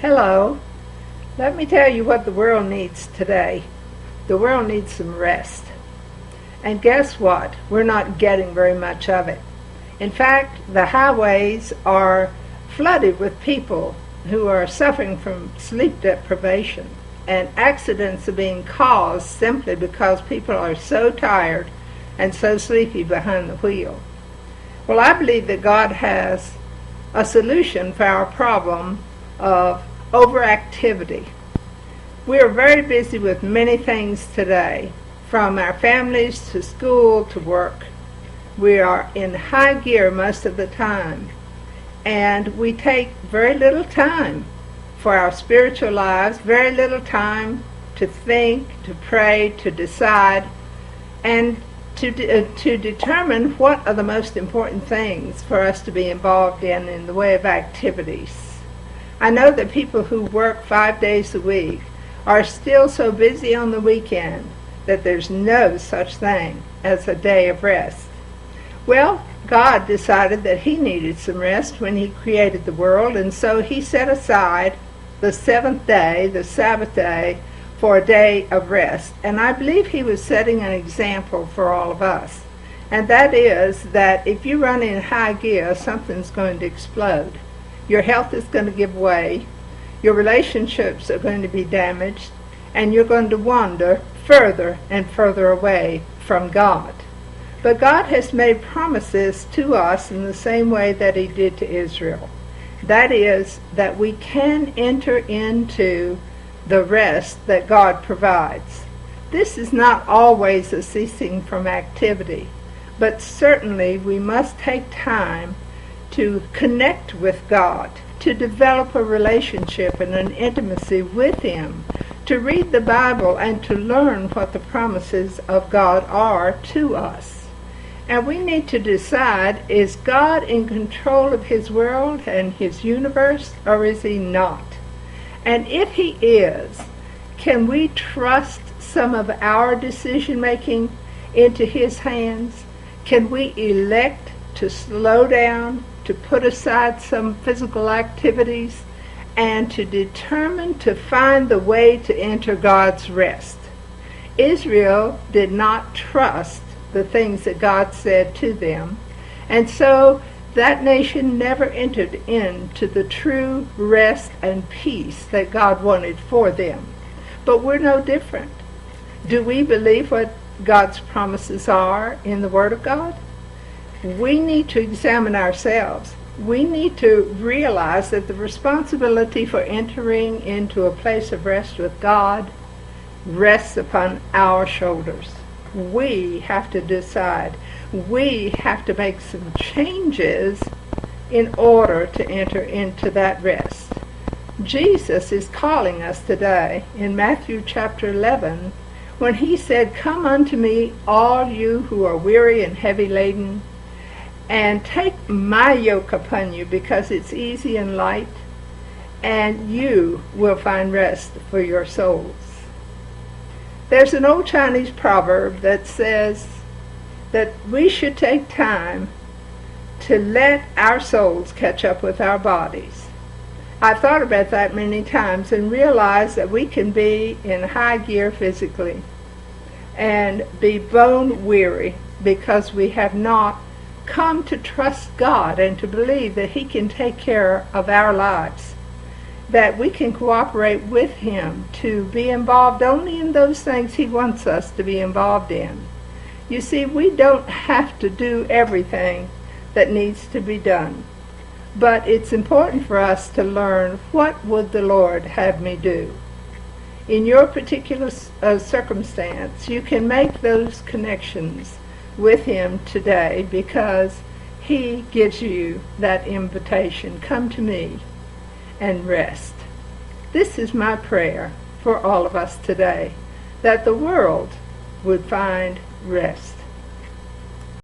Hello. Let me tell you what the world needs today. The world needs some rest. And guess what? We're not getting very much of it. In fact, the highways are flooded with people who are suffering from sleep deprivation. And accidents are being caused simply because people are so tired and so sleepy behind the wheel. Well, I believe that God has a solution for our problem of overactivity. We are very busy with many things today, from our families to school to work. We are in high gear most of the time, and we take very little time for our spiritual lives, very little time to think, to pray, to decide, and to determine what are the most important things for us to be involved in the way of activities. I know that people who work 5 days a week are still so busy on the weekend that there's no such thing as a day of rest. Well, God decided that He needed some rest when He created the world, and so He set aside the seventh day, the Sabbath day, for a day of rest. And I believe He was setting an example for all of us. And that is that if you run in high gear, something's going to explode. Your health is going to give way, your relationships are going to be damaged, and you're going to wander further and further away from God. But God has made promises to us in the same way that He did to Israel. That is, that we can enter into the rest that God provides. This is not always a ceasing from activity, but certainly we must take time to connect with God, to develop a relationship and an intimacy with Him, to read the Bible and to learn what the promises of God are to us. And we need to decide, is God in control of His world and His universe, or is He not? And if He is, can we trust some of our decision-making into His hands? Can we elect to slow down, to put aside some physical activities, and to determine to find the way to enter God's rest? Israel did not trust the things that God said to them, and so that nation never entered into the true rest and peace that God wanted for them. But we're no different. Do we believe what God's promises are in the Word of God? We need to examine ourselves. We need to realize that the responsibility for entering into a place of rest with God rests upon our shoulders. We have to decide. We have to make some changes in order to enter into that rest. Jesus is calling us today in Matthew chapter 11 when He said, "Come unto me, all you who are weary and heavy laden, and take my yoke upon you, because it's easy and light, and you will find rest for your souls." There's an old Chinese proverb that says that we should take time to let our souls catch up with our bodies. I've thought about that many times and realized that we can be in high gear physically and be bone weary because we have not come to trust God and to believe that He can take care of our lives, that we can cooperate with Him to be involved only in those things He wants us to be involved in. You see, we don't have to do everything that needs to be done, but it's important for us to learn, what would the Lord have me do? In your particular circumstance, you can make those connections with Him today, because He gives you that invitation. Come to me and rest. This is my prayer for all of us today, that the world would find rest.